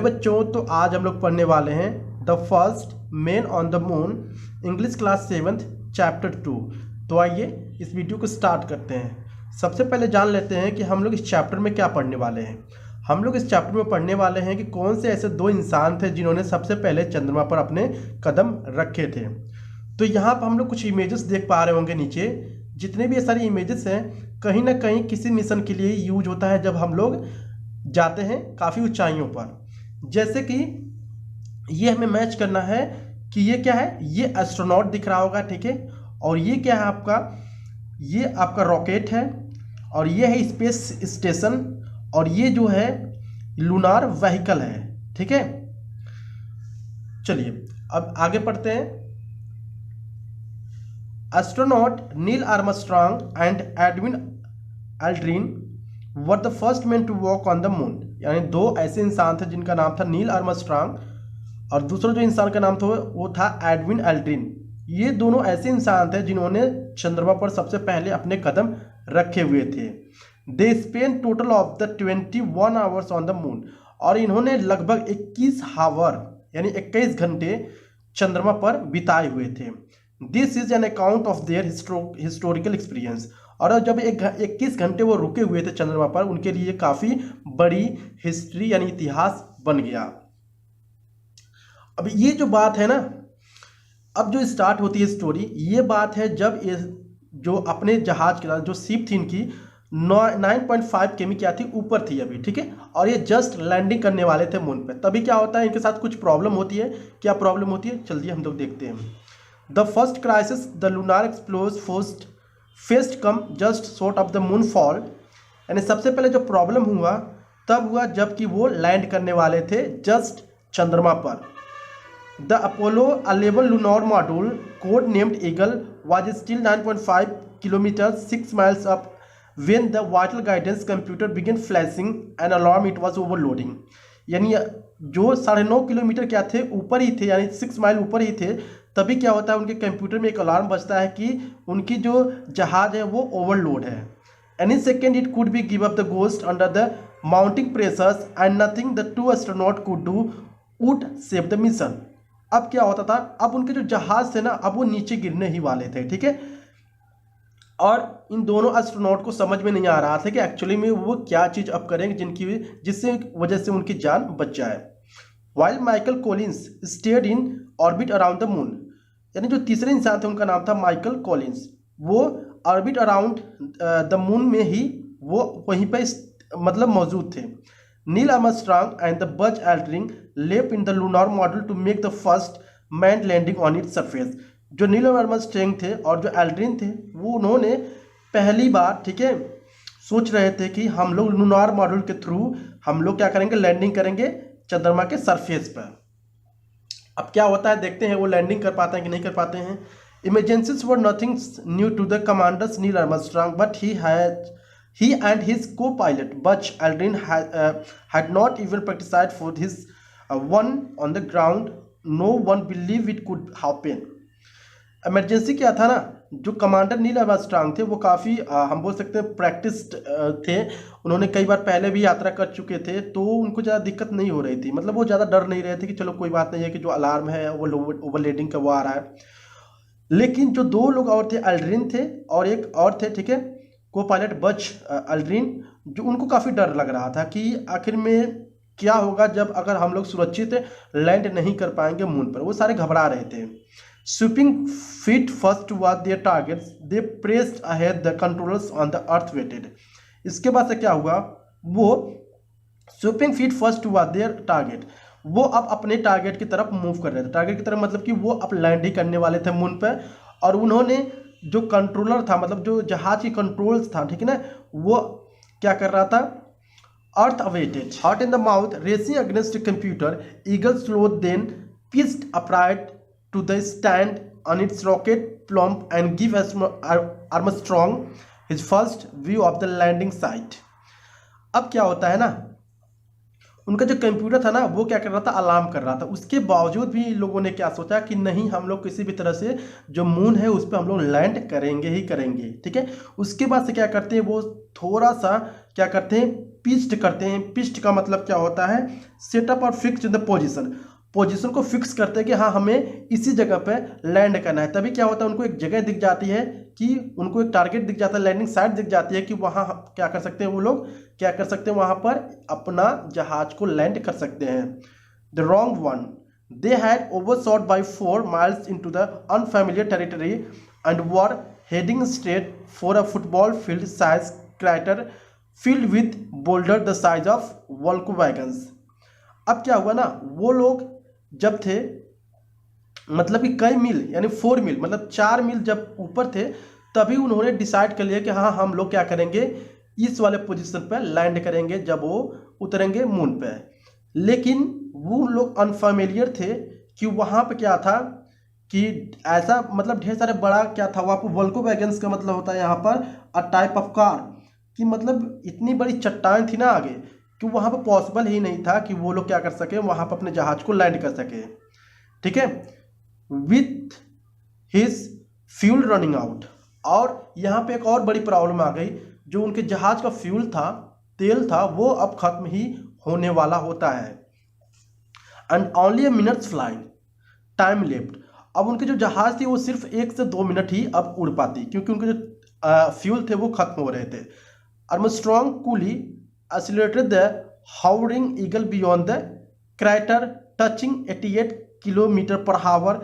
बच्चों, तो आज हम लोग पढ़ने वाले हैं the first man on the moon, English class 7th chapter 2। तो आइए इस वीडियो को स्टार्ट करते हैं। सबसे पहले जान लेते हैं कि हम लोग इस चैप्टर में क्या पढ़ने वाले हैं। हम लोग इस चैप्टर में पढ़ने वाले हैं कि कौन से ऐसे दो इंसान थे जिन्होंने सबसे पहले चंद्रमा पर अपने कदम रखे थे। तो यहाँ पर हम लोग कुछ इमेजेस देख पा रहे होंगे नीचे। जितने भी ये सारी इमेजेस हैं कहीं ना कहीं किसी मिशन के लिए यूज होता है जब हम लोग जाते हैं काफ़ी ऊंचाइयों पर। जैसे कि ये हमें मैच करना है कि ये क्या है, ये एस्ट्रोनॉट दिख रहा होगा, ठीक है। और ये क्या है आपका, ये आपका रॉकेट है, और ये है स्पेस स्टेशन, और ये जो है लूनार व्हीकल है, ठीक है। चलिए अब आगे पढ़ते हैं। Astronaut Neil Armstrong and Edwin Aldrin were the first man to walk on the moon. यानी दो ऐसे इंसान थे जिनका नाम था नील आर्मस्ट्रांग, और दूसरा जो इंसान का नाम था वो था एडविन एल्ड्रिन। ये दोनों ऐसे इंसान थे जिन्होंने चंद्रमा पर सबसे पहले अपने कदम रखे हुए थे। They spend total of the 21 hours on the moon, और इन्होंने लगभग 21 आवर यानी 21 घंटे चंद्रमा पर बिताए हुए थे। This is an account of their historical experience. और जब 21 घंटे वो रुके हुए थे चंद्रमा पर, उनके लिए काफ़ी बड़ी हिस्ट्री यानी इतिहास बन गया। अब ये जो बात है ना, अब जो स्टार्ट होती है स्टोरी, ये बात है जब ये जो अपने जहाज के जो शिप थी इनकी 9.5 किमी क्या थी, ऊपर थी अभी, ठीक है। और ये जस्ट लैंडिंग करने वाले थे मून पे। तभी क्या होता है, इनके साथ कुछ प्रॉब्लम होती है। क्या प्रॉब्लम होती है, चलिए हम लोग देखते हैं। The first crisis the lunar explodes fast come just short of the moon fall. यानी सबसे पहले जो प्रॉब्लम हुआ तब हुआ जबकि वो लैंड करने वाले थे जस्ट चंद्रमा पर। The Apollo 11 lunar module code named Eagle was still 9.5 kilometre 6 miles up when the vital guidance computer began flashing an alarm it was overloading. यानी जो 9.5 किलोमीटर क्या थे, ऊपर ही थे, यानी 6 माइल ऊपर ही थे। तभी क्या होता है, उनके कंप्यूटर में एक अलार्म बजता है कि उनकी जो जहाज है वो ओवरलोड है। Any second it could be give up the ghost under the mounting pressures and nothing the two astronaut could do would save the mission. अब क्या होता था, अब उनके जो जहाज थे ना, अब वो नीचे गिरने ही वाले थे, ठीक है। और इन दोनों एस्ट्रोनॉट को समझ में नहीं आ रहा था कि एक्चुअली में वो क्या चीज़ अब करेंगे जिससे वजह से उनकी जान बच जाए। While Michael Collins stayed in orbit around the moon. यानी जो तीसरे इंसान थे उनका नाम था माइकल कॉलिंस। वो ऑर्बिट अराउंड द मून में ही वो वहीं पे मतलब मौजूद थे। Neil Armstrong and the Buzz Aldrin left in the lunar module to make the first man landing on its surface. जो नील आर्मस्ट्रांग थे और जो एल्ड्रिन थे वो उन्होंने पहली बार, ठीक है, सोच रहे थे कि हम लोग लूनार मॉड्यूल के थ्रू हम लोग क्या करेंगे, लैंडिंग करेंगे चंद्रमा के सरफेस पर। अब क्या होता है देखते हैं, वो लैंडिंग कर पाते हैं कि नहीं कर पाते हैं। Emergencies were nothing new to the commanders Neil Armstrong, but he and his co-pilot Buzz Aldrin had not even practiced for his one on the ground. No one believed it could happen. Emergency क्या था ना, जो commander Neil Armstrong थे वो काफ़ी हम बोल सकते हैं प्रैक्टिस्ड थे। उन्होंने कई बार पहले भी यात्रा कर चुके थे, तो उनको ज़्यादा दिक्कत नहीं हो रही थी। मतलब वो ज़्यादा डर नहीं रहे थे कि चलो कोई बात नहीं है कि जो अलार्म है वो ओवरलोडिंग का वो आ रहा है। लेकिन जो दो लोग और थे, एल्ड्रिन थे और एक और थे, ठीक है, को पायलट बज एल्ड्रिन, जो उनको काफ़ी डर लग रहा था कि आखिर में क्या होगा जब अगर हम लोग सुरक्षित लैंड नहीं कर पाएंगे मून पर। वो सारे घबरा रहे थे। Sweeping feet first toward their targets they pressed ahead the controllers on the earth waited. इसके बाद से क्या हुआ, वो sweeping feet first toward their target, वो अब अपने टारगेट की तरफ मूव कर रहे थे। टारगेट की तरफ मतलब कि वो अब लैंड ही करने वाले थे मून पर। और उन्होंने जो कंट्रोलर था, मतलब जो जहाज की कंट्रोल्स था, ठीक है ना, वो क्या कर रहा था, earth awaited heart in the mouth racing against computer eagle slow then pitched upright to the stand on its rocket plume and give Armstrong his first view of the landing site. अब क्या होता है ना, उनका जो computer था ना वो क्या कर रहा था, अलार्म कर रहा था। उसके बावजूद भी लोगों ने क्या सोचा कि नहीं, हम लोग किसी भी तरह से जो मून है उस पर हम लोग लैंड करेंगे ही करेंगे, ठीक है। उसके बाद से क्या करते हैं, वो थोड़ा सा क्या करते हैं, पिच्ड करते हैं। पिच्ड का मतलब क्या होता है, सेटअप और fix in the position, position को फिक्स करते हैं कि हाँ हमें इसी जगह पे लैंड करना है। तभी क्या होता है, उनको एक जगह दिख जाती है कि उनको एक टारगेट दिख जाता है, लैंडिंग साइट दिख जाती है कि वहाँ क्या कर सकते हैं, वो लोग क्या कर सकते हैं, वहाँ पर अपना जहाज को लैंड कर सकते हैं। The wrong one, they had overshot by 4 miles into the unfamiliar territory and were heading straight for a football field size crater filled with boulder the size of Volkswagens। अब क्या हुआ ना, वो लोग जब थे मतलब कि कई मील यानी 4 मील मतलब 4 मील जब ऊपर थे, तभी उन्होंने डिसाइड कर लिया कि हाँ हम लोग क्या करेंगे, इस वाले पोजीशन पर लैंड करेंगे जब वो उतरेंगे मून पे। लेकिन वो लोग अनफेमिलियर थे कि वहाँ पे क्या था कि ऐसा मतलब ढेर सारे बड़ा क्या था वहाँ पर, वोल्क्सवैगन्स का मतलब होता है यहाँ पर अ टाइप ऑफ कार, कि मतलब इतनी बड़ी चट्टान थी ना आगे कि वहाँ पर पॉसिबल ही नहीं था कि वो लोग क्या कर सके, वहाँ पर अपने जहाज को लैंड कर सके। ठीक है, with his fuel running out. और यहाँ पे एक और बड़ी प्रॉब्लम आ गई, जो उनके जहाज का फ्यूल था, तेल था, वो अब खत्म ही होने वाला होता है। And only A minutes flying time left. अब उनके जो जहाज थी वो सिर्फ 1 से 2 मिनट ही अब उड़ पाती, क्योंकि उनके जो फ्यूल थे वो खत्म हो रहे थे। Armstrong coolie accelerated the hovering eagle beyond the crater, touching 88 km/h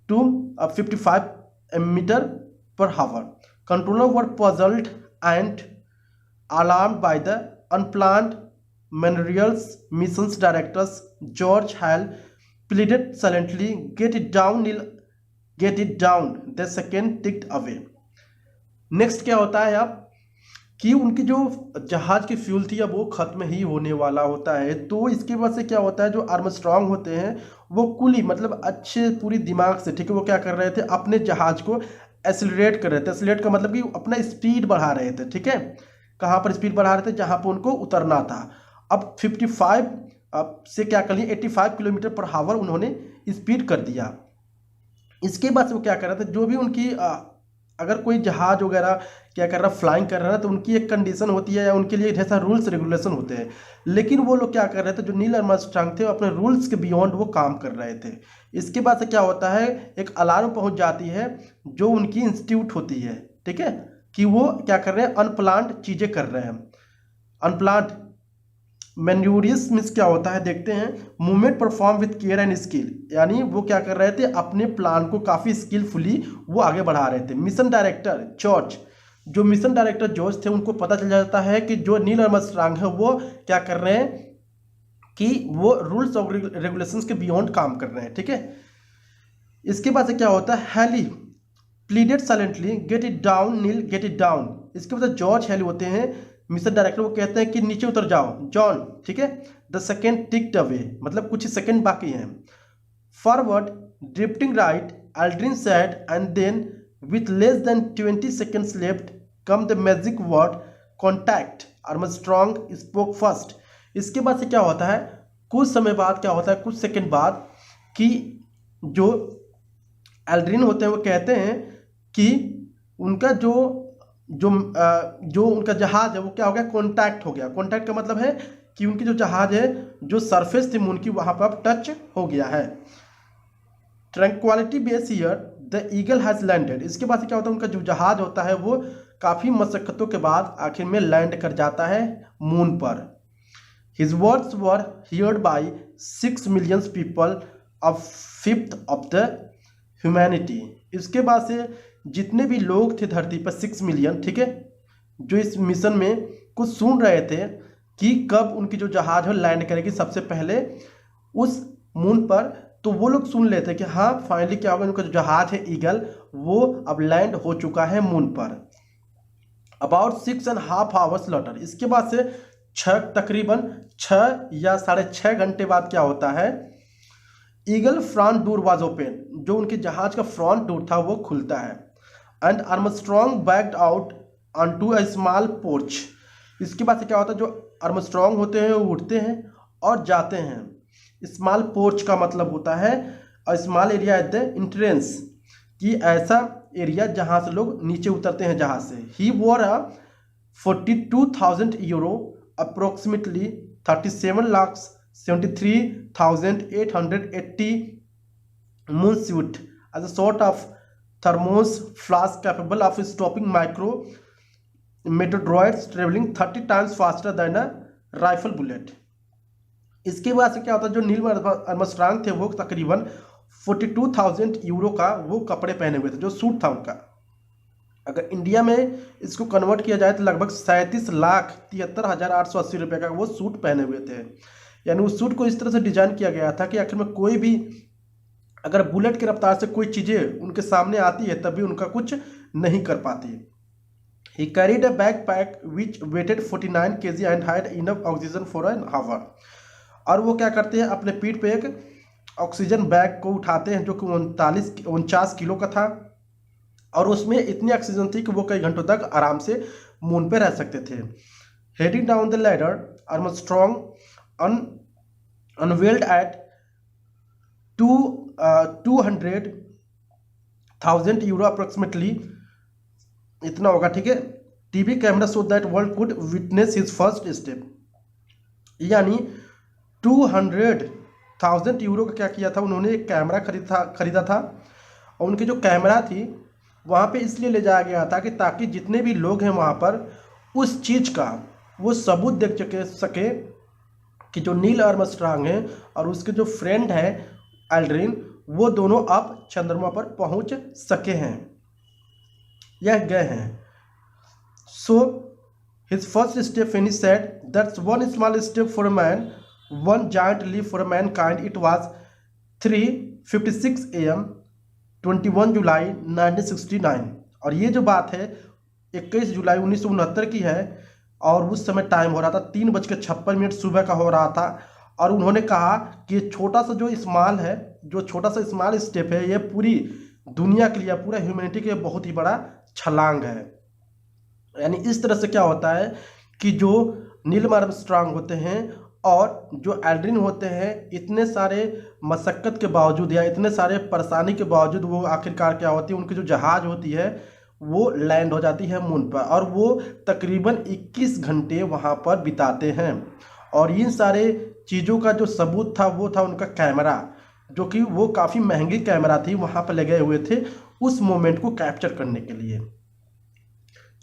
to 55 m/h. Controllers were puzzled and alarmed by the unplanned maneuvers. Missions directors George Hall pleaded silently, "Get it down, Neil, get it down." The second ticked away. Next क्या होता है अब कि उनकी जो जहाज की fuel थी अब वो खत्म ही होने वाला होता है। तो इसके वजह से क्या होता है, जो आर्मस्ट्रांग होते हैं वो कुली मतलब अच्छे पूरी दिमाग से, ठीक है, वो क्या कर रहे थे, अपने जहाज को एसिलरेट कर रहे थे। एसिलरेट का मतलब कि अपना स्पीड बढ़ा रहे थे। ठीक है, कहाँ पर स्पीड बढ़ा रहे थे, जहाँ पर उनको उतरना था। अब 55 से क्या कर लिए 85 km/h उन्होंने स्पीड कर दिया। इसके बाद से वो क्या कर रहे थे, जो भी उनकी अगर कोई जहाज वगैरह क्या कर रहा फ्लाइंग कर रहा है तो उनकी एक कंडीशन होती है या उनके लिए ढेर सारे रूल्स रेगुलेशन होते हैं। लेकिन वो लोग क्या कर रहे थे, जो नील आर्मस्ट्रांग थे, अपने रूल्स के बियॉन्ड वो काम कर रहे थे। इसके बाद से क्या होता है, एक अलार्म पहुंच जाती है जो उनकी इंस्टीट्यूट होती है। ठीक है, कि वो क्या कर रहे हैं, अनप्लान्ड चीज़ें कर रहे हैं। अनप्लान्ड मैन्यूरियस मीन्स क्या होता है, देखते हैं, movement perform with care and skill, यानी वो क्या कर रहे थे, अपने प्लान को काफ़ी स्किलफुली वो आगे बढ़ा रहे थे। मिशन डायरेक्टर जॉर्ज, जो मिशन डायरेक्टर जॉर्ज थे, उनको पता चल जाता है कि जो नील आर्मस्ट्रांग है वो क्या कर रहे हैं कि वो रूल्स और रेगुलेशंस के बियॉन्ड काम कर रहे हैं। ठीक है, इसके बाद से क्या होता है, Haley pleaded silently, get it down Neil, get it down. इसके बाद जॉर्ज हैली होते हैं मिशन डायरेक्टर, वो कहते हैं कि नीचे उतर जाओ जॉन। ठीक है, द सेकेंड टिक्ड अवे, मतलब कुछ ही सेकेंड बाकी हैं। Forward drifting right, Aldrin said, and then with less than 20 seconds left come the magic word contact. Armstrong spoke first. इसके बाद से क्या होता है, कुछ समय बाद क्या होता है, कुछ सेकंड बाद, कि जो एल्ड्रिन होते हैं वो कहते हैं कि उनका जो उनका जहाज है वो क्या हो गया, कॉन्टैक्ट हो गया। कॉन्टैक्ट का मतलब है कि उनकी जो जहाज है, जो सरफेस थी मून की, वहाँ पर अब टच हो गया है। Tranquillity base here the eagle has landed. इसके बाद से क्या होता है, उनका जो जहाज होता है वो काफ़ी मशक्क़तों के बाद आखिर में लैंड कर जाता है मून पर। His words were heard by 6 million people, a fifth of the humanity. इसके बाद से जितने भी लोग थे धरती पर 6 million, ठीक है, जो इस मिशन में कुछ सुन रहे थे कि कब उनकी जो जहाज है लैंड करेगी सबसे पहले उस मून पर, तो वो लोग सुन लेते कि हाँ फाइनली क्या होगा, उनका जो जहाज है ईगल वो अब लैंड हो चुका है मून पर। अबाउट 6.5 hours later, इसके बाद से तकरीबन 6 या 6.5 घंटे बाद क्या होता है, eagle front door was open, जो उनके जहाज का फ्रंट डोर था वो खुलता है। And Armstrong backed out onto a small porch. इसके बाद से क्या होता है, जो आर्मस्ट्रांग होते हैं वो उठते हैं और जाते हैं। स्मॉल पोर्च का मतलब होता है small area at the entrance, कि ऐसा एरिया जहां से लोग नीचे उतरते हैं जहाज से। ही war a 42,000 euro approximately 37,73,880 moonsuit as a sort of thermos flask capable of stopping micro meteoroids traveling 30 times faster than a rifle bullet। इसके बाद से क्या होता है, जो नील आर्मस्ट्रांग थे वो तकरीबन 42,000 यूरो का वो कपड़े पहने हुए थे, जो सूट था उनका। अगर इंडिया में इसको कन्वर्ट किया जाए तो लगभग 37,73,880 रुपये का वो सूट पहने हुए थे। यानी उस सूट को इस तरह से डिजाइन किया गया था कि आखिर में कोई भी अगर बुलेट की रफ्तार से कोई चीज़ें उनके सामने आती है तभी उनका कुछ नहीं कर पाती। He carried a backpack which weighted 49 kg and had enough oxygen for an hour। और वो क्या करते हैं, अपने पीठ पे एक ऑक्सीजन बैग को उठाते हैं जो कि 49 किलो का था, और उसमें इतनी ऑक्सीजन थी कि वो कई घंटों तक आराम से मून पे रह सकते थे। Heading down the ladder, Armstrong unveiled at 200,000 euro approximately, इतना होगा, ठीक है। TV camera so that world could witness his first step. यानी 200,000 यूरो का क्या किया था उन्होंने, एक कैमरा खरीदा था, और उनकी जो कैमरा थी वहाँ पे इसलिए ले जाया गया था कि ताकि जितने भी लोग हैं वहाँ पर उस चीज़ का वो सबूत देख सके कि जो नील आर्मस्ट्रांग है और उसके जो फ्रेंड है एल्ड्रिन, वो दोनों अब चंद्रमा पर पहुँच सके हैं या गए हैं। So his first step when he said that's one small step for a man, one giant leap for a mankind, it was 3:56 AM 21 July 1969। और ये जो बात है 21 जुलाई 1969 की है, और उस समय टाइम हो रहा था 3:56 सुबह का हो रहा था। और उन्होंने कहा कि ये छोटा सा जो स्मॉल है, जो छोटा सा स्मॉल स्टेप है, ये पूरी दुनिया के लिए, पूरा ह्यूमैनिटी के लिए बहुत ही बड़ा छलांग है। यानी इस तरह से क्या होता है कि जो नील आर्मस्ट्रांग होते हैं और जो एल्ड्रिन होते हैं, इतने सारे मशक्क़त के बावजूद या इतने सारे परेशानी के बावजूद वो आखिरकार क्या होती है, उनकी जो जहाज़ होती है वो लैंड हो जाती है मून पर, और वो तकरीबन 21 घंटे वहाँ पर बिताते हैं। और इन सारे चीज़ों का जो सबूत था वो था उनका कैमरा, जो कि वो काफ़ी महंगी कैमरा थी, वहाँ पर लगे हुए थे उस मोमेंट को कैप्चर करने के लिए।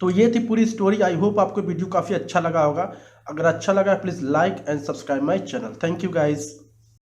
तो ये थी पूरी स्टोरी। आई होप आपको वीडियो काफ़ी अच्छा लगा होगा। अगर अच्छा लगा please like and subscribe my channel. Thank you guys.